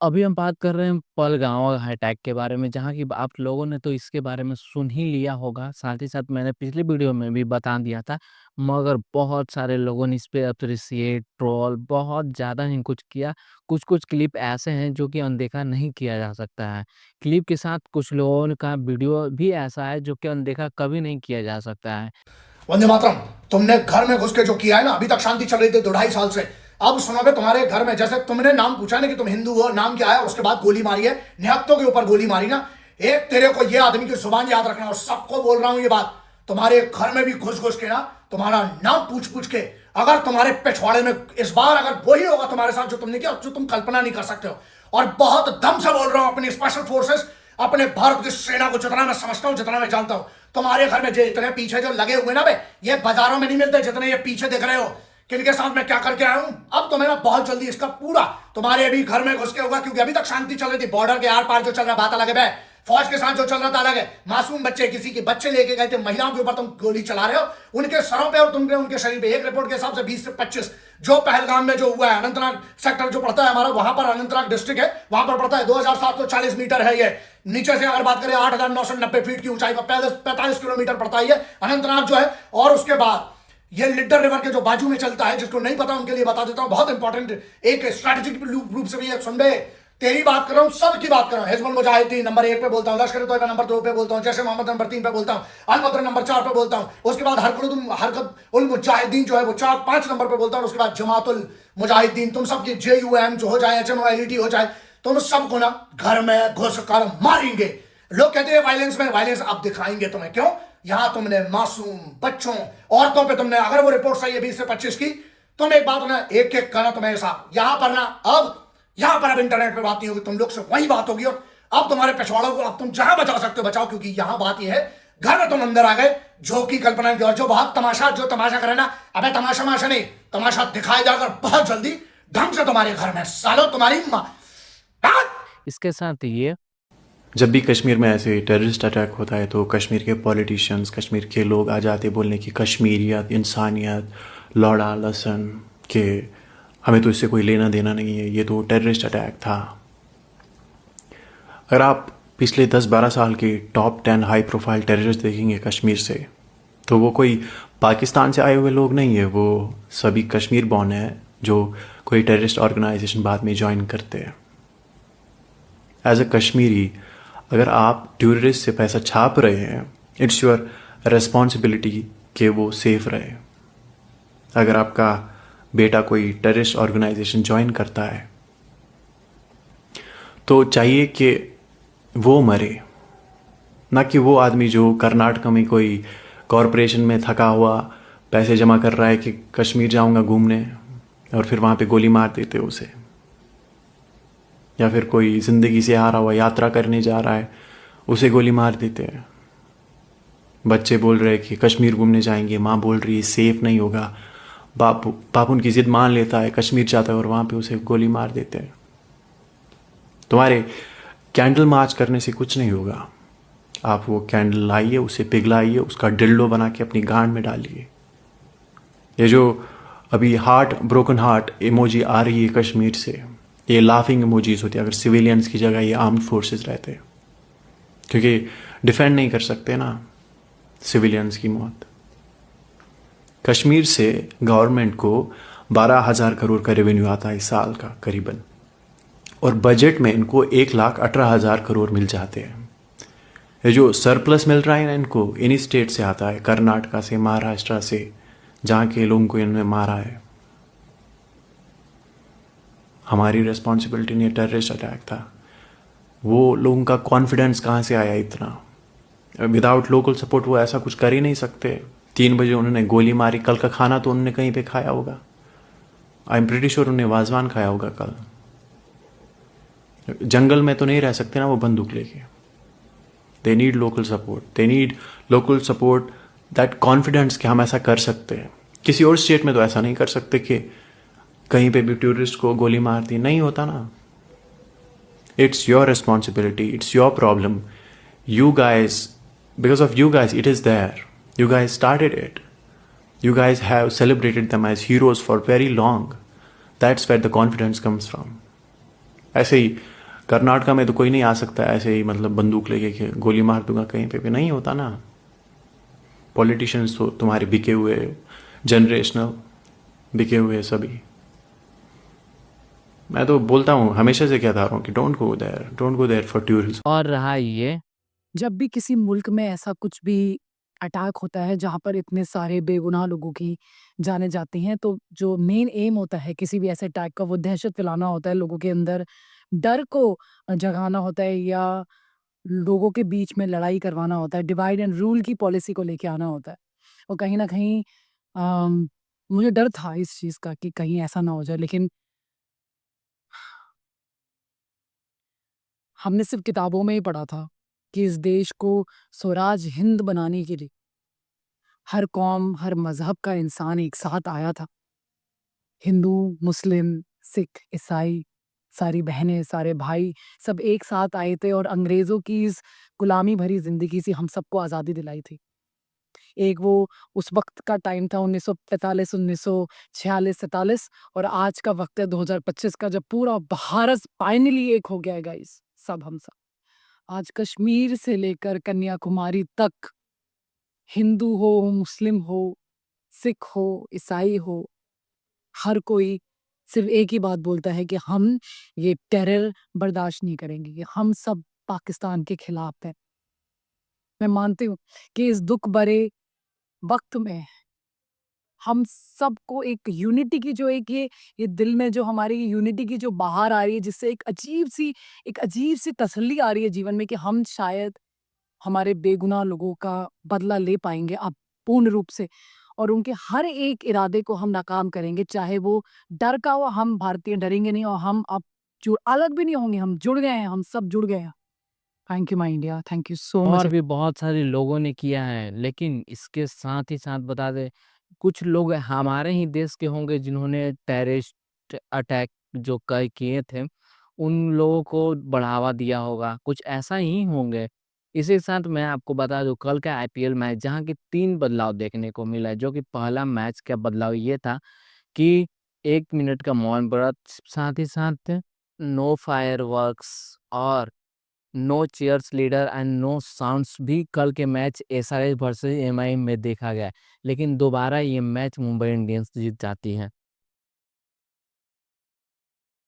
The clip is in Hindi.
अभी हम बात कर रहे हैं पहलगाँव अटैक के बारे में, जहाँ की आप लोगों ने तो इसके बारे में सुन ही लिया होगा। साथ ही साथ मैंने पिछली वीडियो में भी बता दिया था, मगर बहुत सारे लोगों ने इस पे एप्रिशिएट, ट्रोल बहुत ज़्यादा ही कुछ किया। कुछ-कुछ क्लिप ऐसे हैं जो कि अनदेखा नहीं किया जा सकता है। क्लिप के साथ कुछ लोगों का वीडियो भी ऐसा है जो कि अनदेखा कभी नहीं किया जा सकता है। वंदे मातरम। तुमने घर में घुस के जो किया है ना, अभी तक शांति चल रही थी 2-2.5 साल से। अब सुनोगे तुम्हारे घर में, जैसे तुमने नाम पूछा ना कि तुम हिंदू हो, नाम क्या है, और उसके बाद गोली मारी है, निहत्तों के ऊपर गोली मारी ना। एक तेरे को ये आदमी की जुबान याद रखना, और सबको बोल रहा हूं ये बात, तुम्हारे घर में भी घुस घुस के ना तुम्हारा नाम पूछ पूछ के, अगर तुम्हारे पिछवाड़े में इस बार अगर वही होगा तुम्हारे साथ जो तुमने किया, जो तुम कल्पना नहीं कर सकते हो। और बहुत दम से बोल रहा हूं, अपनी स्पेशल फोर्सेस, अपने भारत की सेना को जितना मैं समझता हूं, जितना मैं जानता हूं, तुम्हारे घर में जो इतने पीछे जो लगे हुए ना बे, ये बाजारों में नहीं मिलते जितने ये पीछे दिख रहे हो। किनके साथ मैं क्या करके आया हूं, अब तो मैं ना बहुत जल्दी इसका पूरा तुम्हारे भी घर में घुस के होगा, क्योंकि अभी तक शांति चल रही थी। बॉर्डर के आर पार जो चल रहा बात अलग है, फौज के साथ जो चल रहा था अलग है। मासूम बच्चे, किसी के बच्चे लेके गए थे, महिलाओं के ऊपर तुम गोली चला रहे हो, उनके सरों पे और तुमने उनके शरीर पे। एक रिपोर्ट के हिसाब से 20 से 25 जो पहलगाम में जो हुआ है, अनंतनाग सेक्टर जो पड़ता है हमारा, वहां पर अनंतनाग डिस्ट्रिक्ट है, वहां पर पड़ता है 2740 मीटर है ये। नीचे से अगर बात करें 8990 फीट की ऊंचाई पर 45 किलोमीटर पड़ता है ये अनंतनाग जो है। और उसके बाद ये लिडर रिवर के जो बाजू में चलता है, जिसको नहीं पता उनके लिए बता देता हूं, बहुत इंपॉर्टेंट एक स्ट्रैटेजिक रूप से भी सुन बे। तेरी बात कर रहा हूं, सबकी बात कर रहा हूं। हिजबुल मुजाहिदीन नंबर 1 पे बोलता हूं, लश्कर तोयबा नंबर 2 पे बोलता हूं, जैसे मोहम्मद नंबर 3 पे बोलता हूं, अल बद्र नंबर 4 पे बोलता हूं, उसके बाद हरकत उल मुजाहिदीन जो है वो 4-5 नंबर पे बोलता हूं, उसके बाद जमातुल मुजाहिदीन, तुम सबकी JUM जो हो जाए, HMOLET हो जाए, तुम सबको ना घर में घुस कर मारेंगे। लोग कहते हैं वायलेंस में, वायलेंस अब दिखाएंगे तुम्हें। क्यों? यहां तुमने मासूम बच्चों, औरतों पे तुमने, अगर वो रिपोर्ट सही है 20 से 25 की, तुम एक बात ना एक एक करना तुम्हें ऐसा यहां पर ना, अब यहां पर अब इंटरनेट पे बात नहीं होगी, तुम लोग से वही बात होगी। और अब तुम्हारे पिछवाड़ों को अब तुम जहां बचा सकते हो बचाओ, क्योंकि यहां बात यह है, घर में तुम अंदर आ गए, जो की कल्पना की, और जो बहुत तमाशा, जो तमाशा करे ना, अबे तमाशा माशा नहीं, तमाशा दिखाया जाकर बहुत जल्दी ढंग से तुम्हारे घर में, सालो तुम्हारी मां। इसके साथ ये जब भी कश्मीर में ऐसे टेररिस्ट अटैक होता है तो कश्मीर के पॉलिटिशियंस, कश्मीर के लोग आ जाते बोलने की कश्मीरियत, इंसानियत, लौड़ा लहसन के हमें तो इससे कोई लेना देना नहीं है, ये तो टेररिस्ट अटैक था। अगर आप पिछले 10-12 साल के टॉप 10 हाई प्रोफाइल टेररिस्ट देखेंगे कश्मीर से, तो वो कोई पाकिस्तान से आए हुए लोग नहीं है, वो सभी कश्मीर बॉर्न है जो कोई टेररिस्ट ऑर्गेनाइजेशन बाद में ज्वाइन करते हैं। एज अ कश्मीरी, अगर आप टूरिस्ट से पैसा छाप रहे हैं, इट्स योर रेस्पॉन्सिबिलिटी कि वो सेफ रहे। अगर आपका बेटा कोई टेररिस्ट ऑर्गेनाइजेशन ज्वाइन करता है तो चाहिए कि वो मरे, ना कि वो आदमी जो कर्नाटक में कोई कॉरपोरेशन में थका हुआ पैसे जमा कर रहा है कि कश्मीर जाऊंगा घूमने, और फिर वहाँ पे गोली मार देते उसे। या फिर कोई ज़िंदगी से हारा हुआ यात्रा करने जा रहा है, उसे गोली मार देते हैं। बच्चे बोल रहे हैं कि कश्मीर घूमने जाएंगे, माँ बोल रही है सेफ नहीं होगा, बाप उनकी ज़िद मान लेता है, कश्मीर जाता है और वहाँ पे उसे गोली मार देते हैं। तुम्हारे कैंडल मार्च करने से कुछ नहीं होगा। आप वो कैंडल लाइए, उसे पिघलाइए, उसका डिल्डो बना के अपनी गांड में डालिए। ये जो अभी ब्रोकन हार्ट इमोजी आ रही है कश्मीर से, ये लाफिंग इमोजीज होती है अगर सिविलियंस की जगह ये आर्म्ड फोर्सेस रहते, क्योंकि डिफेंड नहीं कर सकते ना सिविलियंस की मौत। कश्मीर से गवर्नमेंट को 12,000 करोड़ का रेवेन्यू आता है इस साल का करीबन, और बजट में इनको 1,18,000 करोड़ मिल जाते हैं। ये जो सरप्लस मिल रहा है ना, इनको इन्हीं स्टेट से आता है, कर्नाटका से, महाराष्ट्र से, जहाँ के लोगों को इन्होंने मारा है। हमारी रिस्पॉन्सिबिलिटी नहीं, टेररिस्ट अटैक था। वो लोगों का कॉन्फिडेंस कहाँ से आया इतना? विदाउट लोकल सपोर्ट वो ऐसा कुछ कर ही नहीं सकते। 3 बजे उन्होंने गोली मारी, कल का खाना तो उन्होंने कहीं पे खाया होगा। आई एम प्रीटी श्योर उन्होंने वाजवान खाया होगा कल। जंगल में तो नहीं रह सकते ना वो बंदूक लेके। They need local support, they need local support, that confidence कि हम ऐसा कर सकते हैं। किसी और स्टेट में तो ऐसा नहीं कर सकते कि कहीं पे भी टूरिस्ट को गोली मार दी, नहीं होता ना। It's your responsibility, it's your problem. You guys, because of you guys, it is there. You guys started it. You guys have celebrated them as heroes for very long. That's where the confidence comes from. ऐसे ही कर्नाटका में तो कोई नहीं आ सकता ऐसे ही मतलब बंदूक लेके कि गोली मार दूंगा कहीं पे भी नहीं होता ना। पॉलिटिशियंस तो तुम्हारे बिके हुए, जनरेशनल बिके हुए सभी। मैं तो बोलता हूँ, हमेशा से कहता रहा हूँ कि don't go there for tourism. और रहा ये जब भी किसी मुल्क में ऐसा कुछ भी अटैक होता है जहाँ पर इतने सारे बेगुनाह लोगों की जानें जाती हैं, तो जो मेन एम होता है किसी भी ऐसे अटैक का वो दहशत फैलाना होता है, लोगों के अंदर डर को जगाना होता है या लोगों के बीच में लड़ाई करवाना होता है, डिवाइड एंड रूल की पॉलिसी को लेके आना होता है। और कहीं न कहीं मुझे डर था इस चीज़ का कि कहीं ऐसा ना हो जाए, लेकिन हमने सिर्फ़ किताबों में ही पढ़ा था कि इस देश को स्वराज हिंद बनाने के लिए हर कौम, हर मज़हब का इंसान एक साथ आया था। हिंदू, मुस्लिम, सिख, ईसाई, सारी बहनें, सारे भाई सब एक साथ आए थे और अंग्रेज़ों की इस गुलामी भरी ज़िंदगी से हम सबको आज़ादी दिलाई थी। एक वो उस वक़्त का टाइम था 1945, 1946-47 और आज का वक़्त है 2025 का जब पूरा भारत फाइनली एक हो गया है गाइस, सब हम सब। आज कश्मीर से लेकर कन्याकुमारी तक हिंदू हो, मुस्लिम हो, सिख हो, ईसाई हो, हर कोई सिर्फ़ एक ही बात बोलता है कि हम ये टेरर बर्दाश्त नहीं करेंगे, कि हम सब पाकिस्तान के खिलाफ हैं। मैं मानती हूँ कि इस दुःख भरे वक़्त में हम सबको एक यूनिटी की जो एक ये दिल में जो हमारी यूनिटी की जो बहार आ रही है, जिससे एक अजीब-सी तसल्ली आ रही है जीवन में कि हम शायद हमारे बेगुनाह लोगों का बदला ले पाएँगे अब पूर्ण रूप से और उनके हर एक इरादे को हम नाकाम करेंगे, चाहे वो डर का हो, हम भारतीय डरेंगे नहीं और हम अब जुड़ अलग भी नहीं होंगे, हम जुड़ गए हैं, हम सब जुड़ गए हैं। Thank you my India, thank you so much. और भी बहुत सारे लोगों ने किया है, लेकिन इसके साथ ही साथ बता दें, कुछ लोग हमारे ही देश के होंगे जिन्होंने टेररिस्ट अटैक जो किए थे, उन लोगों को बढ़ावा दिया होगा, कुछ ऐसा ही होंगे। इसी के साथ मैं आपको बता दूँ कल का आईपीएल मैच जहाँ की 3 बदलाव देखने को मिला है, जो कि पहला मैच का बदलाव ये था कि 1 मिनट का मौन व्रत, साथ ही साथ नो फायरवर्क्स और no cheers leader and no sounds भी कल के मैच एसआरएच वर्सेस एमआई में देखा गया। लेकिन दोबारा ये मैच मुंबई इंडियंस जीत जाती है।